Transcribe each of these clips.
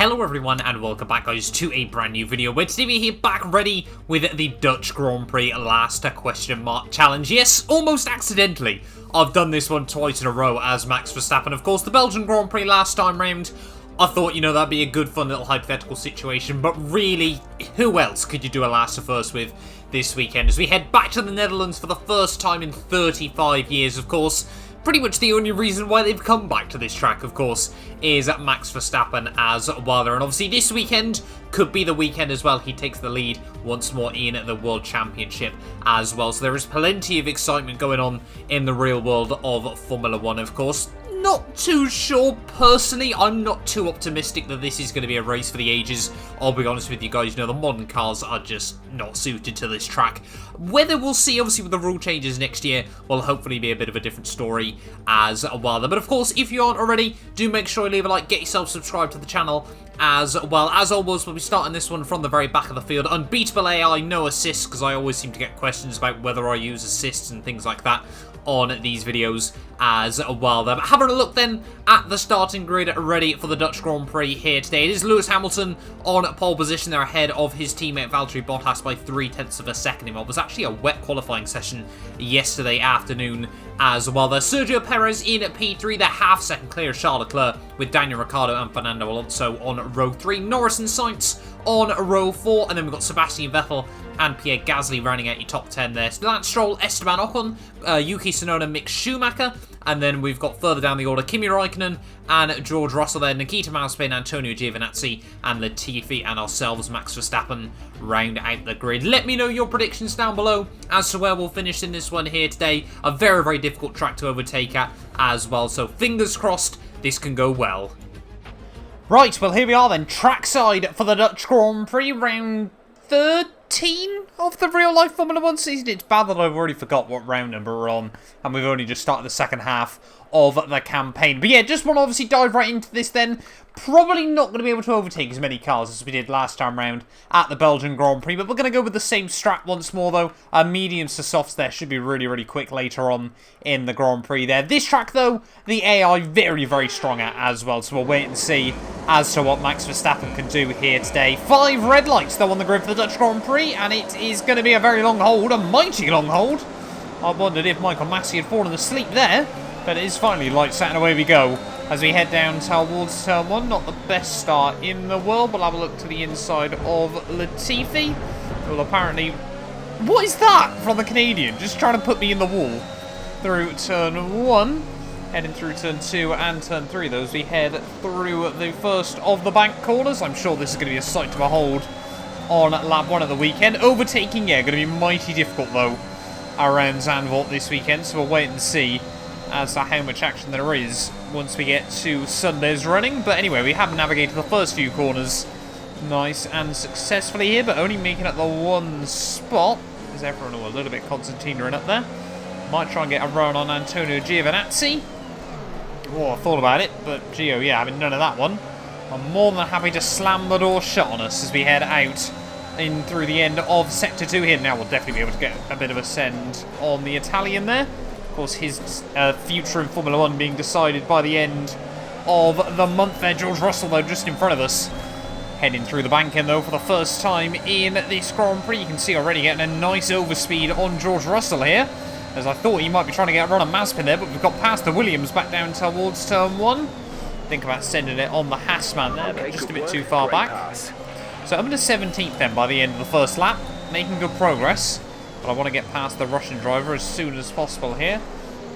Hello everyone and welcome back guys to a brand new video where today we're here back ready with the Dutch Grand Prix last question mark challenge. Yes, almost accidentally. I've done this one twice in a row as Max Verstappen. Of course, the Belgian Grand Prix last time round, I thought, that'd be a good fun little hypothetical situation, but really, who else could you do a last to first with this weekend as we head back to the Netherlands for the first time in 35 years, of course. Pretty much the only reason why they've come back to this track, of course, is Max Verstappen as well. And obviously this weekend could be the weekend as well. He takes the lead once more in the World Championship as well. So there is plenty of excitement going on in the real world of Formula 1, of course. Not too sure, personally. I'm not too optimistic that this is going to be a race for the ages. I'll be honest with you guys, the modern cars are just not suited to this track. Whether we'll see, obviously, with the rule changes next year, will hopefully be a bit of a different story as well. But of course, if you aren't already, do make sure you leave a like, get yourself subscribed to the channel as well. As always, we'll be starting this one from the very back of the field. Unbeatable AI, no assists, because I always seem to get questions about whether I use assists and things like that on these videos as well. But having a look then at the starting grid ready for the Dutch Grand Prix here today. It is Lewis Hamilton on pole position there ahead of his teammate Valtteri Bottas by 0.3 of a second. It was actually a wet qualifying session yesterday afternoon as well. There's Sergio Perez in at P3, the half-second clear of Charles Leclerc with Daniel Ricciardo and Fernando Alonso on row 3. Norris and Sainz on row 4, and then we've got Sebastian Vettel and Pierre Gasly rounding out your top 10 there. So Lance Stroll, Esteban Ocon, Yuki Tsunoda, Mick Schumacher, and then we've got further down the order Kimi Raikkonen and George Russell there, Nikita Mazepin, Antonio Giovinazzi, and Latifi and ourselves, Max Verstappen, round out the grid. Let me know your predictions down below as to where we'll finish in this one here today. A very, very difficult track to overtake at as well, so fingers crossed this can go well. Right, well here we are then, trackside for the Dutch Grand Prix, round 13 of the real-life Formula 1 season. It's bad that I've already forgot what round number we're on, and we've only just started the second half of the campaign. But yeah, just want to obviously dive right into this then. Probably not going to be able to overtake as many cars as we did last time round at the Belgian Grand Prix, but we're going to go with the same strat once more though. Mediums to softs there should be really, really quick later on in the Grand Prix there. This track though, the AI very, very strong at as well, so we'll wait and see as to what Max Verstappen can do here today. 5 red lights though on the grid for the Dutch Grand Prix, and it is going to be a very long hold, a mighty long hold. I wondered if Michael Massey had fallen asleep there, but it is finally lights out and away we go as we head down towards turn 1. Not the best start in the world. We'll have a look to the inside of Latifi. Well, apparently... What is that from the Canadian? Just trying to put me in the wall through turn 1. Heading through turn 2 and turn 3, though, as we head through the first of the bank corners. I'm sure this is going to be a sight to behold on lap 1 of the weekend. Overtaking, yeah, going to be mighty difficult, though, around ZANDVOORT this weekend. So we'll wait and see as to how much action there is once we get to Sunday's running. But anyway, we have navigated the first few corners nice and successfully here, but only making it the one spot. Is everyone a little bit concertina in up there? Might try and get a run on Antonio Giovinazzi. Oh, I thought about it, but Gio, yeah, having none of that one. I'm more than happy to slam the door shut on us as we head out in through the end of Sector 2 here. Now we'll definitely be able to get a bit of a send on the Italian there. Of course, his future in Formula 1 being decided by the end of the month there. George Russell, though, just in front of us. Heading through the bank end, though, for the first time in this Grand Prix. You can see already getting a nice overspeed on George Russell here, as I thought he might be trying to get a run on Mazepin there, but we've got past the Williams back down towards turn 1. Think about sending it on the Haasman there, but just a bit too far back. So I'm in the 17th then by the end of the first lap, making good progress. But I want to get past the Russian driver as soon as possible here.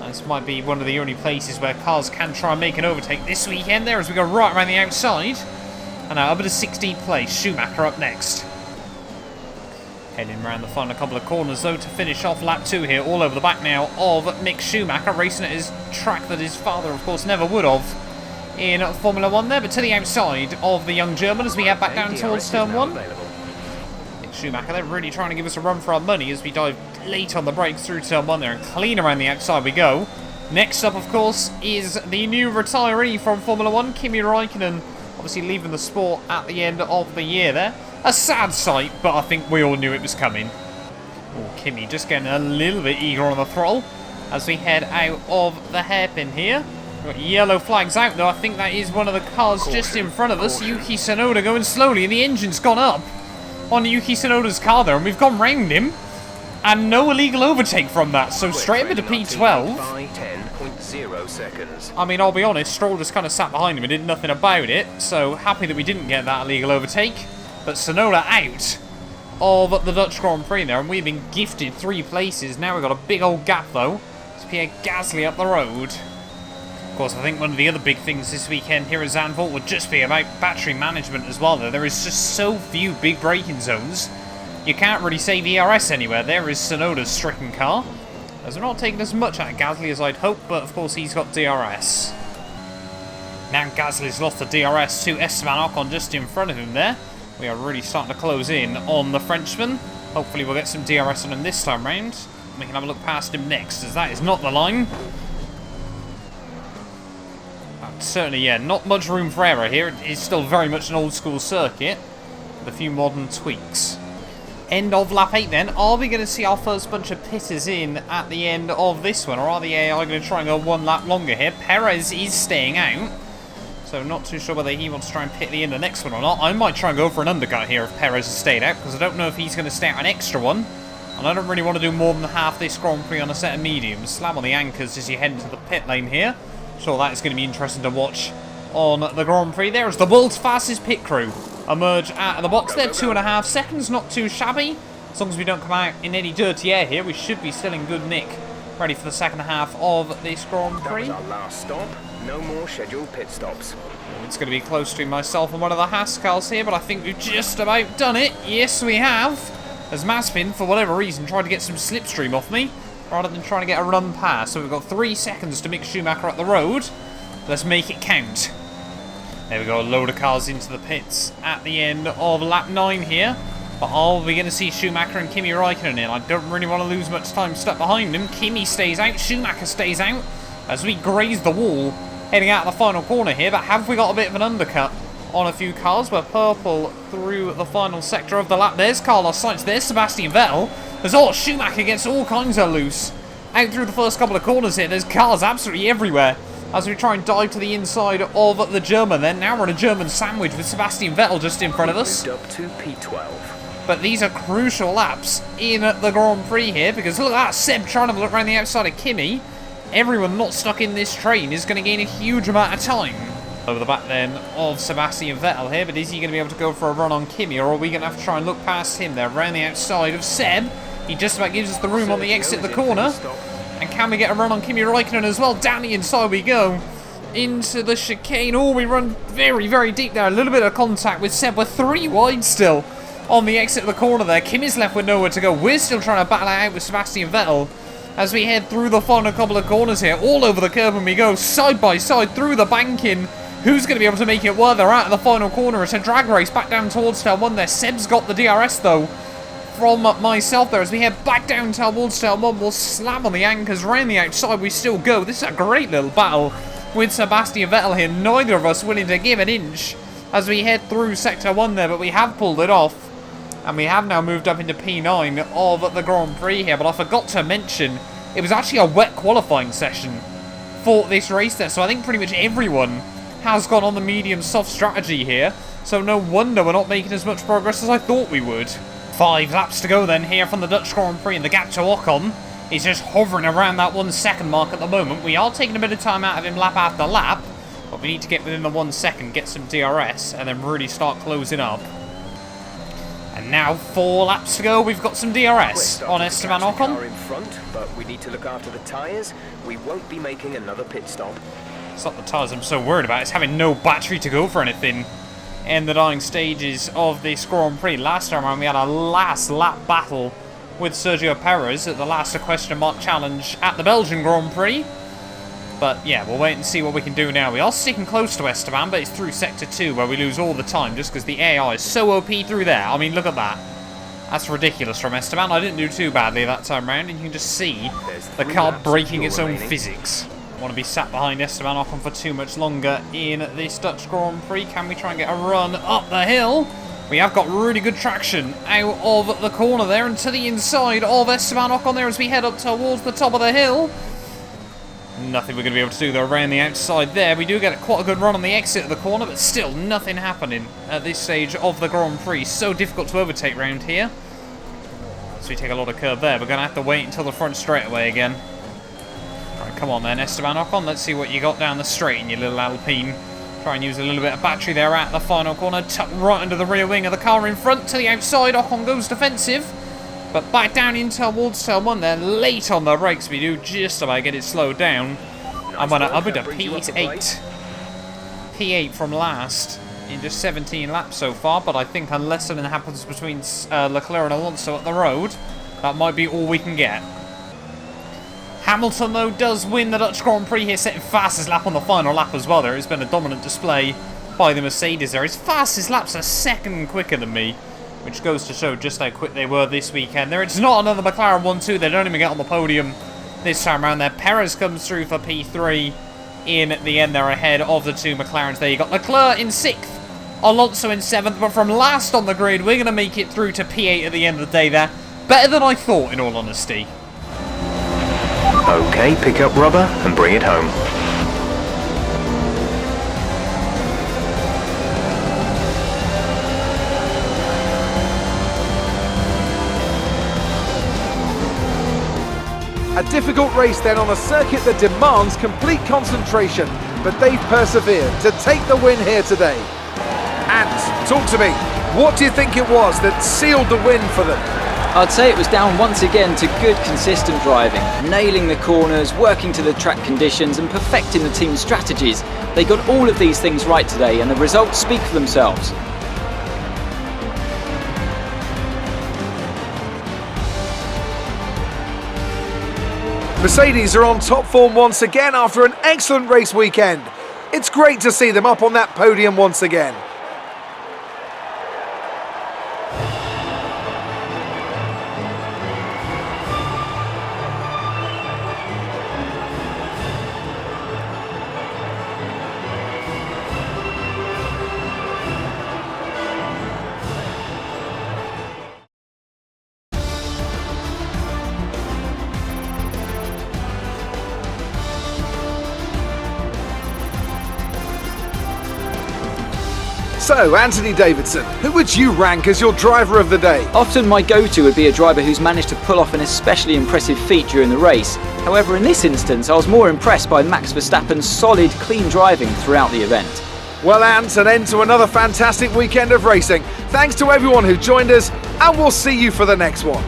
This might be one of the only places where cars can try and make an overtake this weekend there as we go right around the outside. And now up at a 16th place, Schumacher up next. Heading around the final couple of corners though to finish off lap 2 here, all over the back now of Mick Schumacher, racing at his track that his father of course never would have in Formula 1 there, but to the outside of the young German as we head back down towards turn 1. Schumacher, they're really trying to give us a run for our money as we dive late on the brakes through turn 1 there and clean around the outside we go. Next up, of course, is the new retiree from Formula 1, Kimi Raikkonen, obviously leaving the sport at the end of the year there. A sad sight, but I think we all knew it was coming. Oh, Kimi just getting a little bit eager on the throttle as we head out of the hairpin here. Got yellow flags out though. I think that is one of the cars just in front of us. Yuki Tsunoda going slowly and the engine's gone up on Yuki Tsunoda's car there, and we've gone round him. And no illegal overtake from that, so straight into P12. I mean, I'll be honest, Stroll just kind of sat behind him and did nothing about it, so happy that we didn't get that illegal overtake. But Tsunoda out of the Dutch Grand Prix there, and we've been gifted 3 places. Now we've got a big old gap though. It's Pierre Gasly up the road. Of course, I think one of the other big things this weekend here at ZANDVOORT would just be about battery management as well, though. There is just so few big braking zones. You can't really save ERS anywhere. There is Tsunoda's stricken car. As we're not taking as much out of Gasly as I'd hope, but of course he's got DRS. Now Gasly's lost the DRS to Esteban Ocon just in front of him there. We are really starting to close in on the Frenchman. Hopefully we'll get some DRS on him this time round. We can have a look past him next, as that is not the line. Certainly, yeah, not much room for error here. It is still very much an old school circuit with a few modern tweaks. End of lap 8 then. Are we going to see our first bunch of pitters in at the end of this one, or are the AI going to try and go 1 lap longer here? Perez is staying out, so not too sure whether he wants to try and pit the end of the next one or not. I might try and go for an undercut here if Perez has stayed out, because I don't know if he's going to stay out an extra one, and I don't really want to do more than half this Grand Prix on a set of mediums. Slam on the anchors as you head into the pit lane here. Sure, that is going to be interesting to watch on the Grand Prix. There is the world's fastest pit crew emerge out of the box there. 2.5 seconds, not too shabby. As long as we don't come out in any dirty air here, we should be still in good nick. Ready for the second half of this Grand Prix. That was our last stop. No more scheduled pit stops. It's going to be close to myself and one of the Haskell's here, but I think we've just about done it. Yes, we have. As Mazepin, for whatever reason, tried to get some slipstream off me, rather than trying to get a run past. So we've got 3 seconds to mix Schumacher up the road. Let's make it count. There we go, a load of cars into the pits at the end of lap 9 here. But are we going to see Schumacher and Kimi Räikkönen in? I don't really want to lose much time stuck behind him. Kimi stays out, Schumacher stays out as we graze the wall heading out of the final corner here. But have we got a bit of an undercut on a few cars? We're purple through the final sector of the lap. There's Carlos Sainz, there's Sebastian Vettel. There's Schumacher gets all kinds of loose. Out through the first couple of corners here, there's cars absolutely everywhere as we try and dive to the inside of the German then. Now we're in a German sandwich with Sebastian Vettel just in front of us. Moved up to P12. But these are crucial laps in the Grand Prix here, because look at that, Seb trying to look around the outside of Kimi. Everyone not stuck in this train is going to gain a huge amount of time. Over the back then of Sebastian Vettel here, but is he going to be able to go for a run on Kimi, or are we going to have to try and look past him there around the outside of Seb? He just about gives us the room on the exit of the corner. And can we get a run on Kimi Räikkönen as well? Down the inside we go. Into the chicane. Oh, we run very, very deep there. A little bit of contact with Seb. We're 3 wide still on the exit of the corner there. Kimi's left with nowhere to go. We're still trying to battle it out with Sebastian Vettel as we head through the final couple of corners here. All over the curb when we go side by side through the banking. Who's going to be able to make it work? They're out of the final corner. It's a drag race back down towards Tail 1 there. Seb's got the DRS though from myself there as we head back down towards Tail 1. We'll slam on the anchors round the outside. We still go. This is a great little battle with Sebastian Vettel here. Neither of us willing to give an inch as we head through Sector 1 there, but we have pulled it off. And we have now moved up into P9 of the Grand Prix here. But I forgot to mention, it was actually a wet qualifying session for this race there. So I think pretty much everyone has gone on the medium soft strategy here. So no wonder we're not making as much progress as I thought we would. 5 laps to go then here from the Dutch Grand Prix, and the gap to Ocon is just hovering around that 1 second mark at the moment. We are taking a bit of time out of him lap after lap, but we need to get within the 1 second, get some DRS, and then really start closing up. And now 4 laps to go. We've got some DRS on Esteban Ocon. In front, but we need to look after the tyres. We won't be making another pit stop. It's not the tyres I'm so worried about. It's having no battery to go for anything in the dying stages of this Grand Prix. Last time around we had a last lap battle with Sergio Perez at the last question mark challenge at the Belgian Grand Prix. But yeah, we'll wait and see what we can do now. We are sticking close to Esteban, but it's through Sector 2 where we lose all the time just because the AI is so OP through there. I mean, look at that. That's ridiculous from Esteban. I didn't do too badly that time round, and you can just see the car breaking its own physics. I want to be sat behind Esteban Ocon for too much longer in this Dutch Grand Prix. Can we try and get a run up the hill? We have got really good traction out of the corner there and to the inside of Esteban Ocon there as we head up towards the top of the hill. Nothing we're going to be able to do though around the outside there. We do get quite a good run on the exit of the corner, but still nothing happening at this stage of the Grand Prix. So difficult to overtake round here. So we take a lot of curb there. We're going to have to wait until the front straightaway again. Alright, come on then, Esteban Ocon. Let's see what you got down the straight in your little Alpine. Try and use a little bit of battery there at the final corner. Tuck right under the rear wing of the car in front to the outside. Ocon goes defensive. But back down into Loadcell 1 there, late on the brakes. We do just about get it slowed down. I'm going to up it to P8. P8 from last in just 17 laps so far. But I think unless something happens between Leclerc and Alonso at the road, that might be all we can get. Hamilton, though, does win the Dutch Grand Prix here, setting fastest lap on the final lap as well. There has been a dominant display by the Mercedes there. His fastest lap's a second quicker than me, which goes to show just how quick they were this weekend. There, it's not another McLaren 1-2. They don't even get on the podium this time around there. Perez comes through for P3. In the end, they're ahead of the two McLarens there. You got Leclerc in 6th, Alonso in 7th, but from last on the grid, we're going to make it through to P8 at the end of the day there. Better than I thought, in all honesty. Okay, pick up rubber and bring it home. A difficult race then on a circuit that demands complete concentration, but they've persevered to take the win here today. And talk to me, what do you think it was that sealed the win for them? I'd say it was down once again to good consistent driving, nailing the corners, working to the track conditions and perfecting the team's strategies. They got all of these things right today and the results speak for themselves. Mercedes are on top form once again after an excellent race weekend. It's great to see them up on that podium once again. So, Anthony Davidson, who would you rank as your driver of the day? Often my go-to would be a driver who's managed to pull off an especially impressive feat during the race. However, in this instance, I was more impressed by Max Verstappen's solid, clean driving throughout the event. Well, Ant, an end to another fantastic weekend of racing. Thanks to everyone who joined us, and we'll see you for the next one.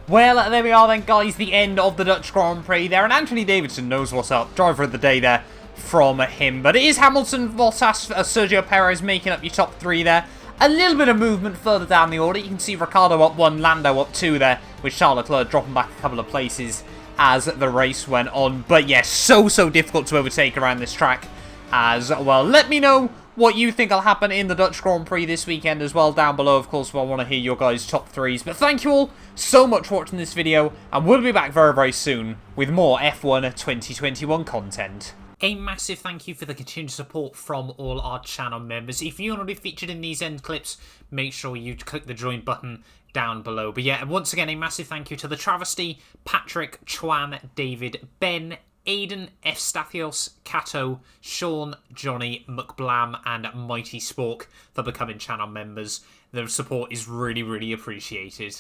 Well, there we are then, guys, the end of the Dutch Grand Prix there, and Anthony Davidson knows what's up. Driver of the day there from him. But it is Hamilton, Bottas, Sergio Perez making up your top 3 there. A little bit of movement further down the order. You can see Ricciardo up 1, Lando up 2 there, with Charles Leclerc dropping back a couple of places as the race went on. But yes, so difficult to overtake around this track as well. Let me know what you think will happen in the Dutch Grand Prix this weekend as well down below. Of course, I want to hear your guys' top 3s. But thank you all so much for watching this video, and we'll be back very soon with more F1 2021 content. A massive thank you for the continued support from all our channel members. If you want to be featured in these end clips, make sure you click the join button down below. But yeah, once again, a massive thank you to the Travesty, Patrick, Chuan, David, Ben, Aiden, F. Stathios, Kato, Sean, Johnny, McBlam, and Mighty Spork for becoming channel members. The support is really appreciated.